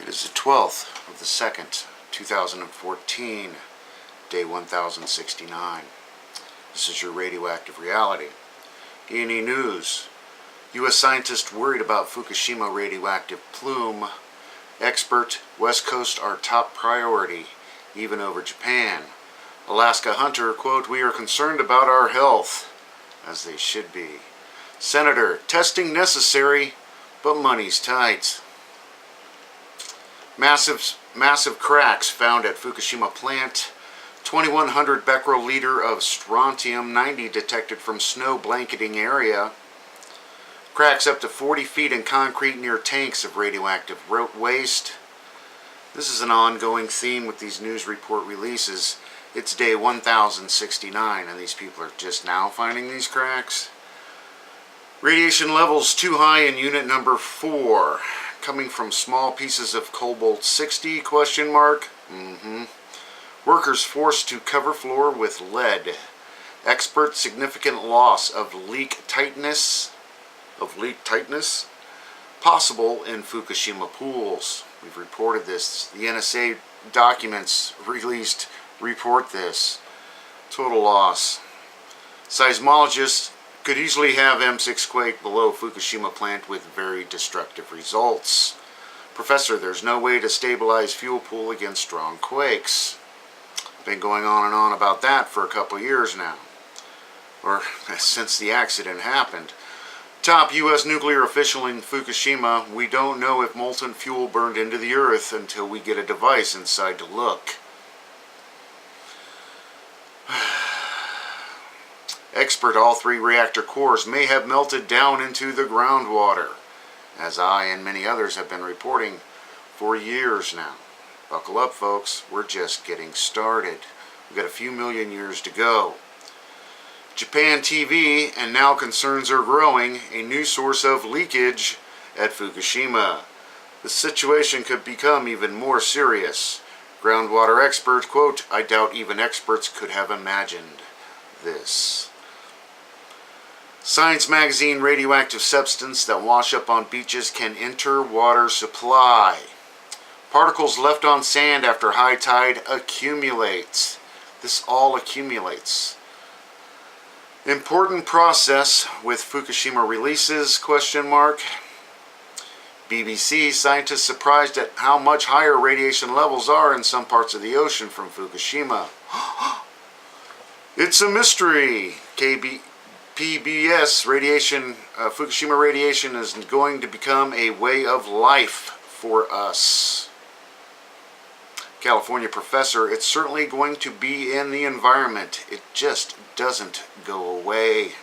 It is the 12th of the 2nd, 2014, day 1069. This is your Radioactive Reality. E&E News. U.S. scientists worried about Fukushima radioactive plume. Expert, West Coast our top priority, even over Japan. Alaska hunter, quote, we are concerned about our health, as they should be. Senator, testing necessary, but money's tight. Massive cracks found at Fukushima plant. 2100 becquerel liter of strontium-90 detected from snow blanketing area. Cracks up to 40 feet in concrete near tanks of radioactive waste. This is an ongoing theme with these news report releases. It's day 1069 and these people are just now finding these cracks. Radiation levels too high in unit number 4. Coming from small pieces of cobalt-60, question mark? Workers forced to cover floor with lead. Expert significant loss of leak tightness possible in Fukushima pools. We've reported this. The NSA documents released report this. Total loss. Seismologists could easily have M6 quake below Fukushima plant with very destructive results. Professor, there's no way to stabilize fuel pool against strong quakes. Been going on and on about that for a couple of years now. Or since the accident happened. Top U.S. nuclear official in Fukushima, we don't know if molten fuel burned into the earth until we get a device inside to look. Expert, all 3 reactor cores may have melted down into the groundwater, as I and many others have been reporting for years now. Buckle up, folks. We're just getting started. We've got a few million years to go. Japan TV, and now concerns are growing, a new source of leakage at Fukushima. The situation could become even more serious. Groundwater expert, quote, I doubt even experts could have imagined this. Science magazine, radioactive substance that wash up on beaches can enter water supply. Particles left on sand after high tide accumulate. This all accumulates. Important process with Fukushima releases, question mark. BBC, scientists surprised at how much higher radiation levels are in some parts of the ocean from Fukushima. It's a mystery. PBS radiation, Fukushima radiation is going to become a way of life for us. California professor, it's certainly going to be in the environment. It just doesn't go away.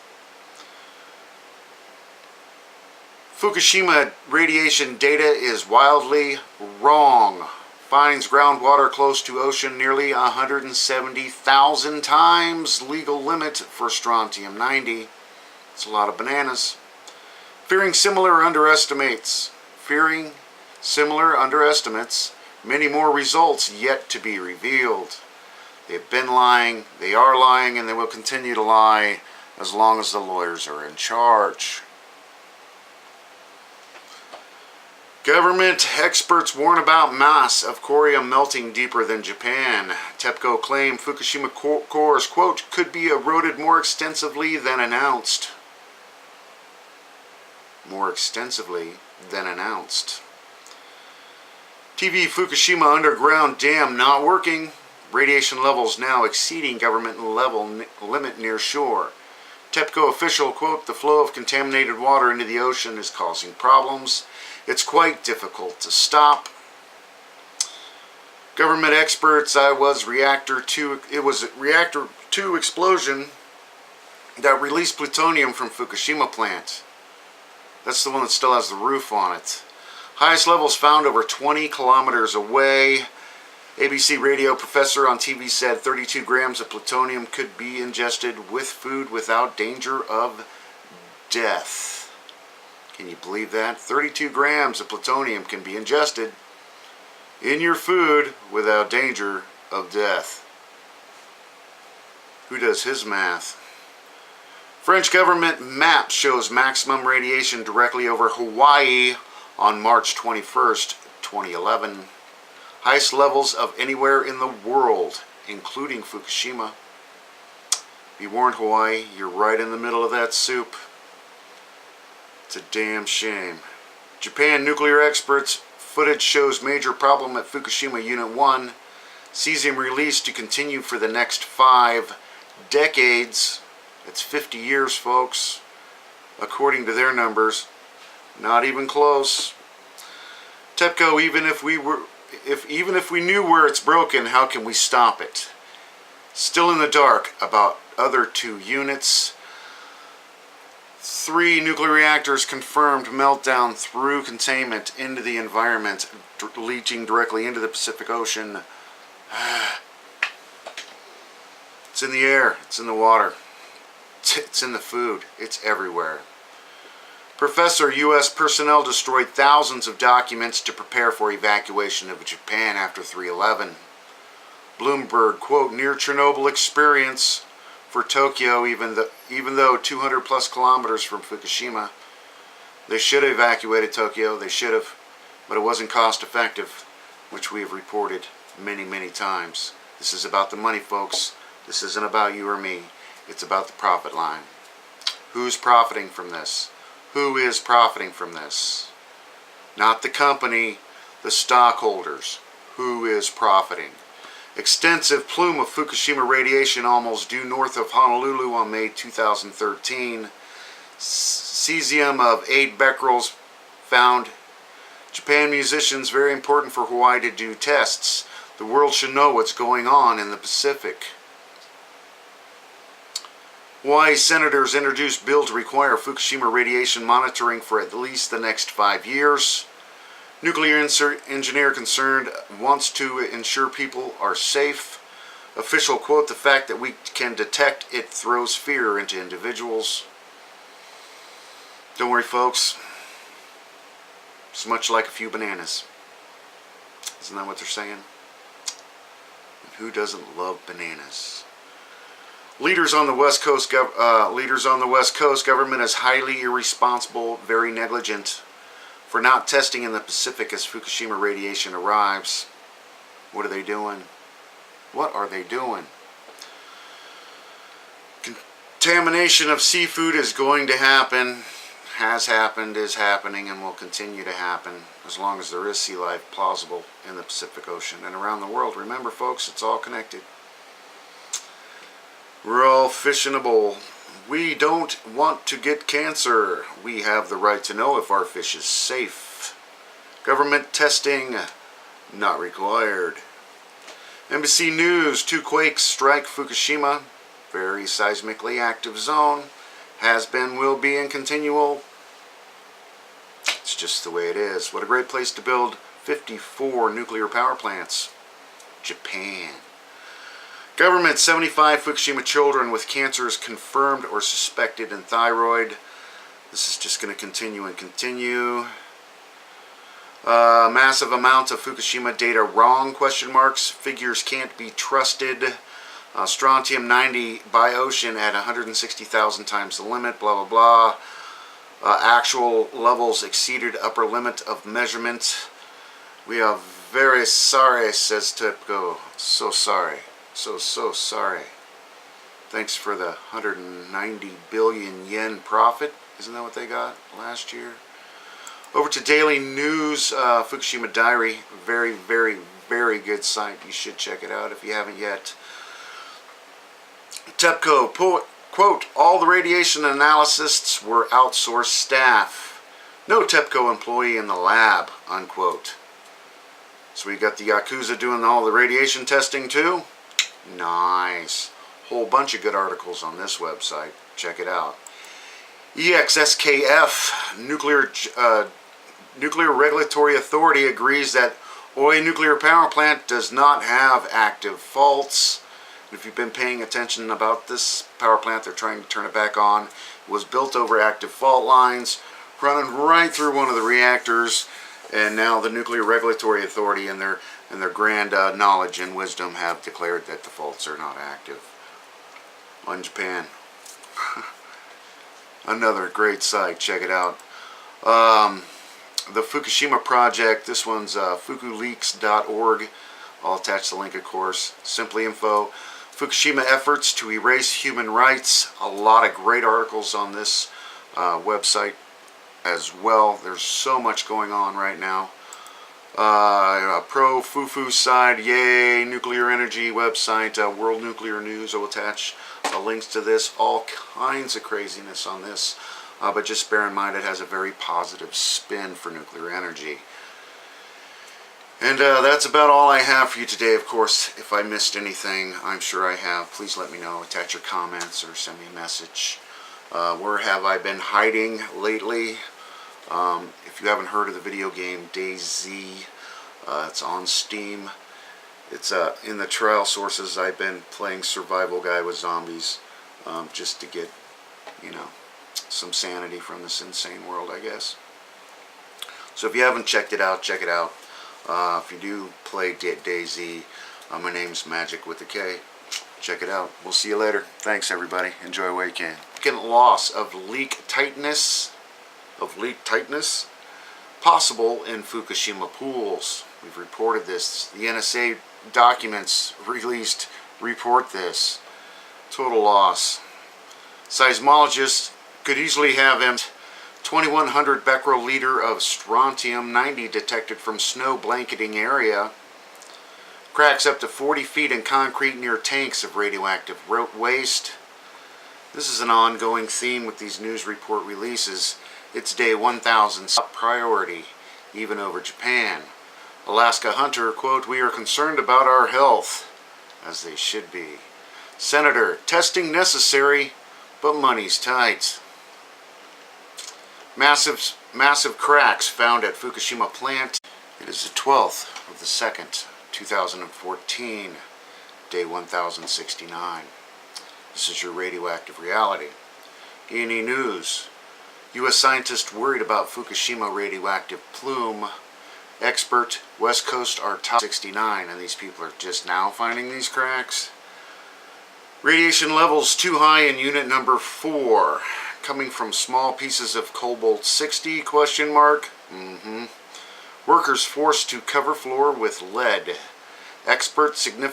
Fukushima radiation data is wildly wrong. Finds groundwater close to ocean nearly 170,000 times legal limit for strontium-90. It's a lot of bananas. Fearing similar underestimates. Many more results yet to be revealed. They've been lying, they are lying, and they will continue to lie as long as the lawyers are in charge. Government experts warn about mass of corium melting deeper than Japan. TEPCO claim Fukushima cores, quote, could be eroded more extensively than announced. TV Fukushima underground dam not working. Radiation levels now exceeding government limit near shore. TEPCO official, quote, the flow of contaminated water into the ocean is causing problems. It's quite difficult to stop. Government experts, it was reactor 2 explosion that released plutonium from Fukushima plant. That's the one that still has the roof on it. Highest levels found over 20 kilometers away. ABC radio professor on TV said 32 grams of plutonium could be ingested with food without danger of death. Can you believe that? 32 grams of plutonium can be ingested in your food without danger of death. Who does his math? French government map shows maximum radiation directly over Hawaii on March 21st, 2011. Highest levels of anywhere in the world, including Fukushima. Be warned, Hawaii, you're right in the middle of that soup. It's a damn shame. Japan nuclear experts, footage shows major problem at Fukushima Unit 1. Cesium release to continue for the next 5 decades. That's 50 years, folks, according to their numbers. Not even close. TEPCO, even if we knew where it's broken, how can we stop it? Still in the dark about other 2 units. 3 nuclear reactors confirmed meltdown through containment into the environment, leaching directly into the Pacific Ocean. It's in the air, it's in the water, it's in the food, it's everywhere. Professor, U.S. personnel destroyed thousands of documents to prepare for evacuation of Japan after 3/11. Bloomberg, quote, near Chernobyl experience for Tokyo, even though 200 plus kilometers from Fukushima. They should have evacuated Tokyo, they should have, but it wasn't cost effective, which we have reported many, many times. This is about the money, folks. This isn't about you or me. It's about the profit line. Who's profiting from this? Who is profiting from this? Not the company, the stockholders. Who is profiting? Extensive plume of Fukushima radiation almost due north of Honolulu on May 2013. Cesium of 8 becquerels found. Japan musicians, very important for Hawaii to do tests. The world should know what's going on in the Pacific. Hawaii senators introduced bill to require Fukushima radiation monitoring for at least the next 5 years. Nuclear engineer concerned wants to ensure people are safe. Official quote, the fact that we can detect it throws fear into individuals. Don't worry, folks. It's much like a few bananas. Isn't that what they're saying? And who doesn't love bananas? Leaders on the West Coast, government is highly irresponsible, very negligent for not testing in the Pacific as Fukushima radiation arrives. What are they doing? What are they doing? Contamination of seafood is going to happen, has happened, is happening, and will continue to happen as long as there is sea life plausible in the Pacific Ocean and around the world. Remember, folks, it's all connected. We're all fish in a bowl. We don't want to get cancer. We have the right to know if our fish is safe. Government testing not required. NBC News, 2 quakes strike Fukushima. Very seismically active zone. Has been, will be, and continual. It's just the way it is. What a great place to build 54 nuclear power plants. Japan. Government, 75 Fukushima children with cancers confirmed or suspected in thyroid. This is just going to continue and continue. Massive amount of Fukushima data wrong, question marks. Figures can't be trusted. Strontium-90 by ocean at 160,000 times the limit, blah, blah, blah. Actual levels exceeded upper limit of measurement. We are very sorry, says TEPCO. So sorry. So sorry. Thanks for the 190 billion yen profit. Isn't that what they got last year? Over to Daily News, Fukushima Diary. Very, very, very good site. You should check it out if you haven't yet. TEPCO, quote, all the radiation analysts were outsourced staff. No TEPCO employee in the lab, unquote. So we got the Yakuza doing all the radiation testing too? Nice. Whole bunch of good articles on this website. Check it out. EXSKF, Nuclear Regulatory Authority, agrees that Oi nuclear power plant does not have active faults. If you've been paying attention about this power plant, they're trying to turn it back on. It was built over active fault lines, running right through one of the reactors, and now the Nuclear Regulatory Authority and their grand knowledge and wisdom have declared that the faults are not active. On Japan. Another great site, check it out. the Fukushima project. This one's fukuleaks.org. I'll attach the link, of course. Simply info. Fukushima efforts to erase human rights. A lot of great articles on this website as well. There's so much going on right now. Pro-Fufu side, yay, nuclear energy website, World Nuclear News. I will attach links to this. All kinds of craziness on this. But just bear in mind it has a very positive spin for nuclear energy. And that's about all I have for you today. Of course, if I missed anything, I'm sure I have. Please let me know. Attach your comments or send me a message. Where have I been hiding lately? If you haven't heard of the video game DayZ, it's on Steam. It's in the trial sources. I've been playing survival guy with zombies just to get, you know, some sanity from this insane world, I guess. So if you haven't checked it out, check it out. If you do play DayZ, my name's Magic with a K. Check it out. We'll see you later. Thanks, everybody. Enjoy while you can. Second loss of leak tightness possible in Fukushima pools. We've reported this. The NSA documents released report this. Total loss. Seismologists could easily have 2100 becquerel liter of strontium-90 detected from snow blanketing area. Cracks up to 40 feet in concrete near tanks of radioactive waste. This is an ongoing theme with these news report releases. It's day 1000, top priority, even over Japan. Alaska hunter, quote, "We are concerned about our health," as they should be. Senator, testing necessary, but money's tight. Massive cracks found at Fukushima plant. It is the 12th of the 2nd, 2014, day 1069. This is your Radioactive Reality. E&E News. U.S. scientists worried about Fukushima radioactive plume. Expert, West Coast are top 69, and these people are just now finding these cracks. Radiation levels too high in unit number 4. Coming from small pieces of cobalt-60, question mark? Workers forced to cover floor with lead. Expert, significant